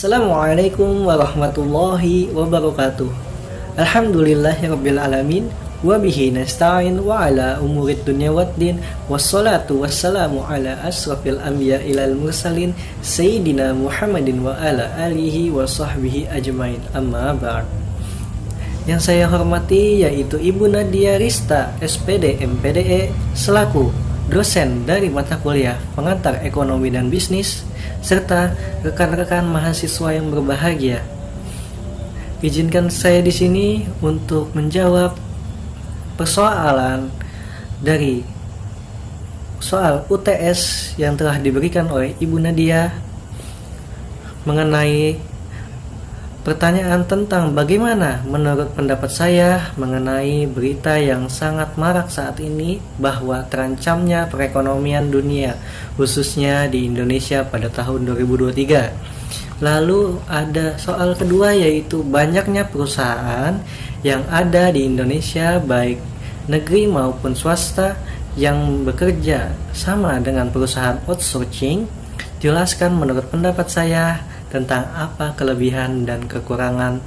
Assalamualaikum warahmatullahi wabarakatuh. Alhamdulillahirabbil alamin wa bihi nasta'in wa ala umurid dunya waddin wassalatu wassalamu ala asrafil anbiya ilal mursalin sayyidina Muhammadin wa ala alihi wa sahbihi ajmain, amma ba'd. Yang saya hormati yaitu Ibu Nadia Rista, SPD MPDE, selaku dosen dari mata kuliah pengantar ekonomi dan bisnis, serta rekan-rekan mahasiswa yang berbahagia. Izinkan saya di sini untuk menjawab persoalan dari soal UTS yang telah diberikan oleh Ibu Nadia mengenai pertanyaan tentang bagaimana menurut pendapat saya mengenai berita yang sangat marak saat ini bahwa terancamnya perekonomian dunia, khususnya di Indonesia pada tahun 2023. Lalu ada soal kedua, yaitu banyaknya perusahaan yang ada di Indonesia, baik negeri maupun swasta, yang bekerja sama dengan perusahaan outsourcing. Jelaskan menurut pendapat saya tentang apa kelebihan dan kekurangan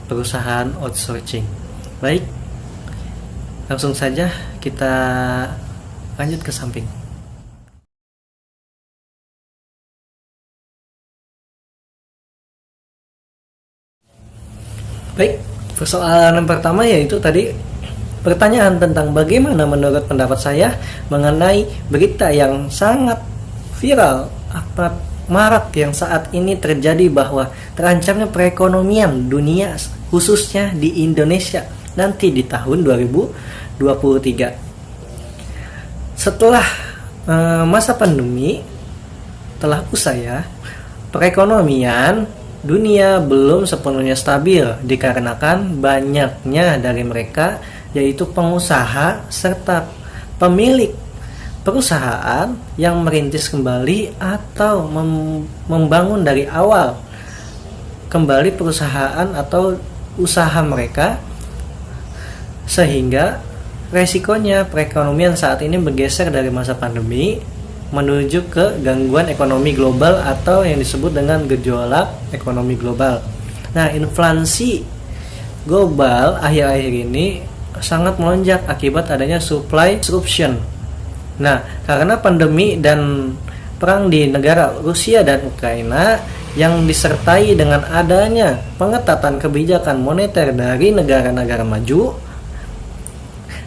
perusahaan outsourcing. Baik, langsung saja kita lanjut ke samping. Baik, persoalan yang pertama yaitu tadi pertanyaan tentang bagaimana menurut pendapat saya mengenai berita yang sangat viral, marak yang saat ini terjadi bahwa terancamnya perekonomian dunia, khususnya di Indonesia nanti di tahun 2023. Setelah masa pandemi telah usai, perekonomian dunia belum sepenuhnya stabil dikarenakan banyaknya dari mereka, yaitu pengusaha serta pemilik perusahaan yang merintis kembali atau membangun dari awal kembali perusahaan atau usaha mereka, sehingga resikonya perekonomian saat ini bergeser dari masa pandemi menuju ke gangguan ekonomi global atau yang disebut dengan gejolak ekonomi global. Nah, inflasi global akhir-akhir ini sangat melonjak akibat adanya supply disruption. Nah, karena pandemi dan perang di negara Rusia dan Ukraina yang disertai dengan adanya pengetatan kebijakan moneter dari negara-negara maju,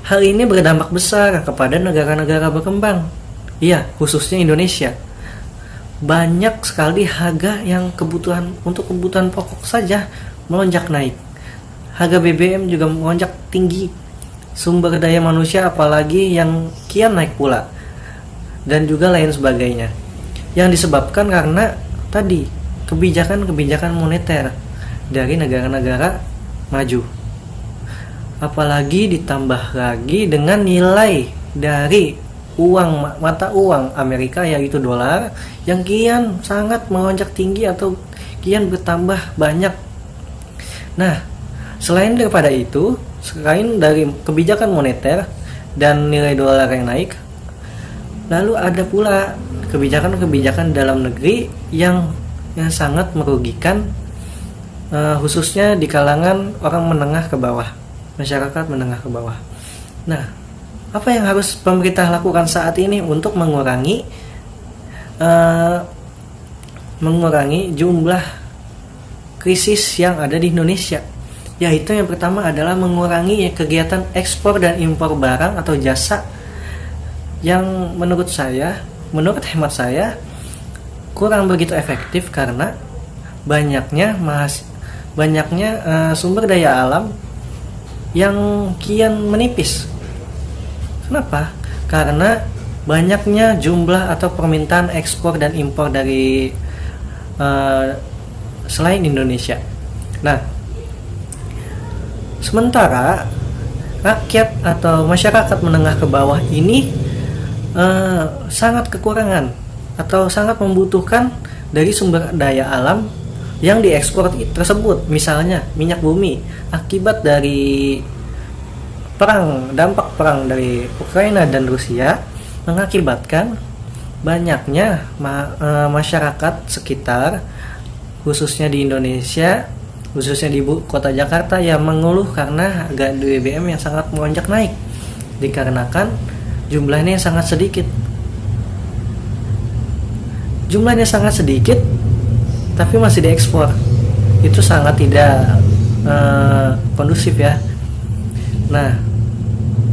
hal ini berdampak besar kepada negara-negara berkembang. Iya, khususnya Indonesia. Banyak sekali harga yang untuk kebutuhan pokok saja melonjak naik. Harga BBM juga melonjak tinggi. Sumber daya manusia apalagi yang kian naik pula, dan juga lain sebagainya, yang disebabkan karena tadi kebijakan-kebijakan moneter dari negara-negara maju, apalagi ditambah lagi dengan nilai dari mata uang Amerika yaitu dolar yang kian sangat melonjak tinggi atau kian bertambah banyak. Nah, selain daripada itu, selain dari kebijakan moneter dan nilai dolar yang naik, lalu ada pula kebijakan-kebijakan dalam negeri yang sangat merugikan, khususnya di kalangan orang menengah ke bawah, masyarakat menengah ke bawah. Nah, apa yang harus pemerintah lakukan saat ini untuk mengurangi jumlah krisis yang ada di Indonesia? Yaitu yang pertama adalah mengurangi kegiatan ekspor dan impor barang atau jasa yang menurut hemat saya kurang begitu efektif karena banyaknya sumber daya alam yang kian menipis. Kenapa? Karena banyaknya jumlah atau permintaan ekspor dan impor dari selain Indonesia. Nah, sementara rakyat atau masyarakat menengah ke bawah ini sangat kekurangan atau sangat membutuhkan dari sumber daya alam yang diekspor tersebut. Misalnya minyak bumi, akibat dari dampak perang dari Ukraina dan Rusia mengakibatkan banyaknya masyarakat sekitar khususnya di Indonesia, khususnya di ibu kota Jakarta yang mengeluh karena harga BBM yang sangat melonjak naik dikarenakan jumlahnya yang sangat sedikit. Jumlahnya sangat sedikit tapi masih diekspor. Itu sangat tidak kondusif ya. Nah,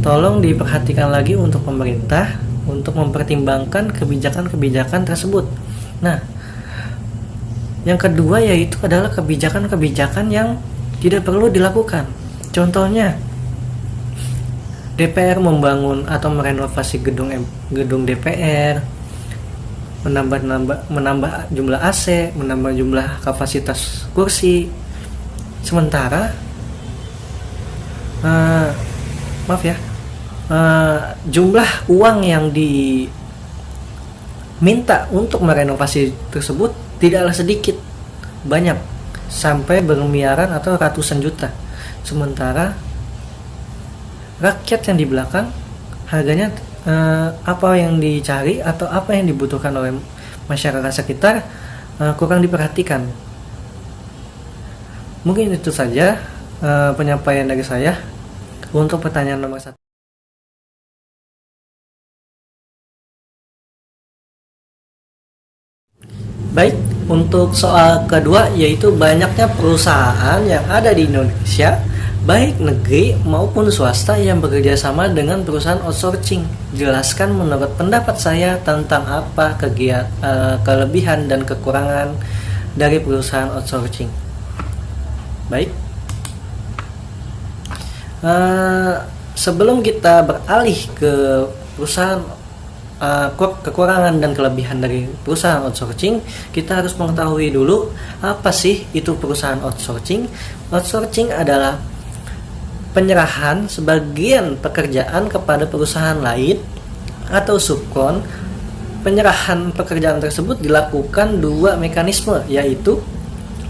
tolong diperhatikan lagi untuk pemerintah untuk mempertimbangkan kebijakan-kebijakan tersebut. Nah, yang kedua yaitu adalah kebijakan-kebijakan yang tidak perlu dilakukan. Contohnya, DPR membangun atau merenovasi gedung DPR, menambah jumlah AC, menambah jumlah kapasitas kursi. Sementara jumlah uang yang diminta untuk merenovasi tersebut tidaklah sedikit, banyak, sampai bermiliaran atau ratusan juta. Sementara rakyat yang di belakang harganya apa yang dicari atau apa yang dibutuhkan oleh masyarakat sekitar kurang diperhatikan. Mungkin itu saja penyampaian dari saya untuk pertanyaan nomor 1. Baik, untuk soal kedua yaitu banyaknya perusahaan yang ada di Indonesia, baik negeri maupun swasta yang bekerja sama dengan perusahaan outsourcing. Jelaskan menurut pendapat saya tentang apa kelebihan dan kekurangan dari perusahaan outsourcing. Baik, sebelum kita beralih ke perusahaan kekurangan dan kelebihan dari perusahaan outsourcing, kita harus mengetahui dulu apa sih itu perusahaan outsourcing. Outsourcing adalah penyerahan sebagian pekerjaan kepada perusahaan lain atau subkon. Penyerahan pekerjaan tersebut dilakukan dua mekanisme, yaitu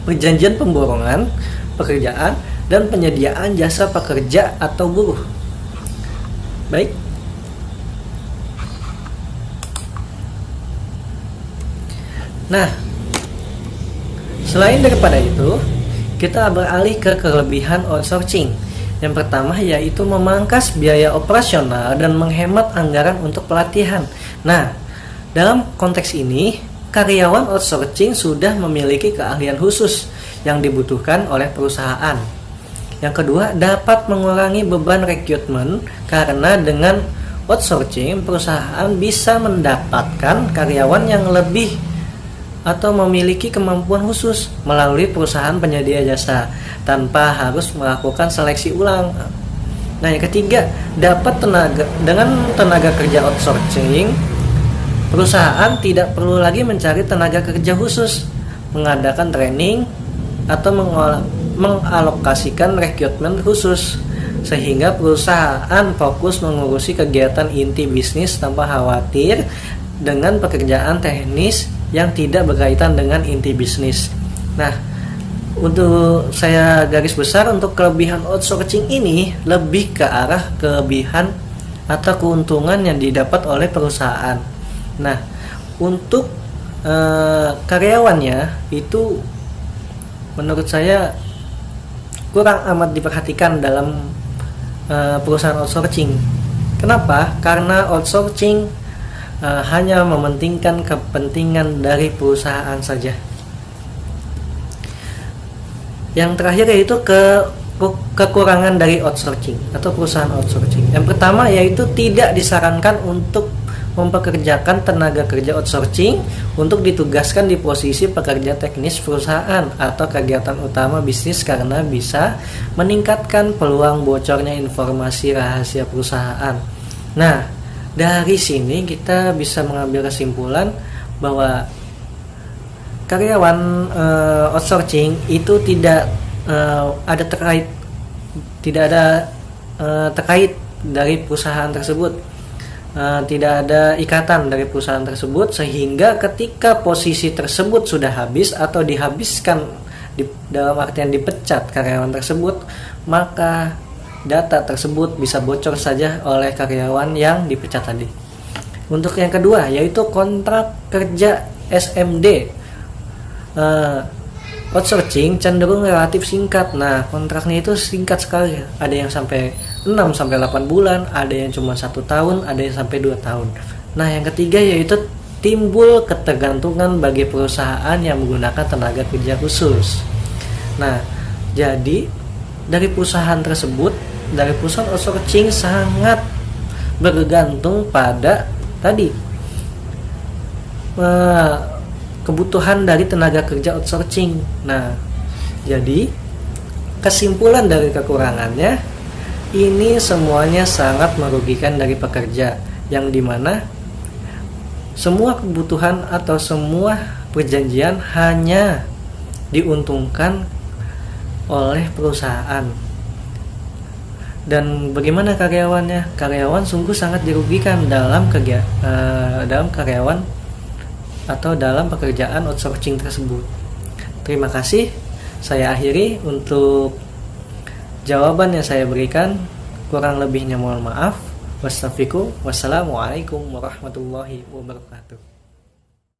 perjanjian pemborongan pekerjaan dan penyediaan jasa pekerja atau buruh. Baik. Nah, selain daripada itu, kita beralih ke kelebihan outsourcing. Yang pertama yaitu memangkas biaya operasional dan menghemat anggaran untuk pelatihan. Nah, dalam konteks ini, karyawan outsourcing sudah memiliki keahlian khusus yang dibutuhkan oleh perusahaan. Yang kedua, dapat mengurangi beban rekrutmen karena dengan outsourcing perusahaan bisa mendapatkan karyawan yang lebih atau memiliki kemampuan khusus melalui perusahaan penyedia jasa tanpa harus melakukan seleksi ulang. Nah, yang ketiga, dengan tenaga kerja outsourcing, perusahaan tidak perlu lagi mencari tenaga kerja khusus, mengadakan training atau mengalokasikan rekrutmen khusus, sehingga perusahaan fokus mengurusi kegiatan inti bisnis tanpa khawatir dengan pekerjaan teknis yang tidak berkaitan dengan inti bisnis. Nah, untuk saya garis besar untuk kelebihan outsourcing ini lebih ke arah kelebihan atau keuntungan yang didapat oleh perusahaan. Nah, untuk karyawannya itu menurut saya kurang amat diperhatikan dalam perusahaan outsourcing. Kenapa? Karena outsourcing hanya mementingkan kepentingan dari perusahaan saja. Yang terakhir yaitu kekurangan dari outsourcing atau perusahaan outsourcing. Yang pertama yaitu tidak disarankan untuk mempekerjakan tenaga kerja outsourcing untuk ditugaskan di posisi pekerja teknis perusahaan atau kegiatan utama bisnis karena bisa meningkatkan peluang bocornya informasi rahasia perusahaan. Nah, dari sini kita bisa mengambil kesimpulan bahwa karyawan outsourcing itu tidak ada terkait dari perusahaan tersebut. Tidak ada ikatan dari perusahaan tersebut, sehingga ketika posisi tersebut sudah habis atau dihabiskan dalam artian dipecat karyawan tersebut, maka data tersebut bisa bocor saja oleh karyawan yang dipecat tadi. Untuk yang kedua yaitu kontrak kerja SMD. outsourcing cenderung relatif singkat. Nah, kontraknya itu singkat sekali. Ada yang sampai 6 sampai 8 bulan, ada yang cuma 1 tahun, ada yang sampai 2 tahun. Nah, yang ketiga yaitu timbul ketergantungan bagi perusahaan yang menggunakan tenaga kerja khusus. Nah, jadi dari perusahaan tersebut, dari perusahaan outsourcing sangat bergantung pada tadi kebutuhan dari tenaga kerja outsourcing. Nah, jadi kesimpulan dari kekurangannya, ini semuanya sangat merugikan dari pekerja, yang dimana semua kebutuhan atau semua perjanjian hanya diuntungkan oleh perusahaan. Dan bagaimana karyawannya? Karyawan sungguh sangat dirugikan dalam karyawan atau dalam pekerjaan outsourcing tersebut. Terima kasih. Saya akhiri untuk jawaban yang saya berikan. Kurang lebihnya mohon maaf. Wassalamualaikum warahmatullahi wabarakatuh.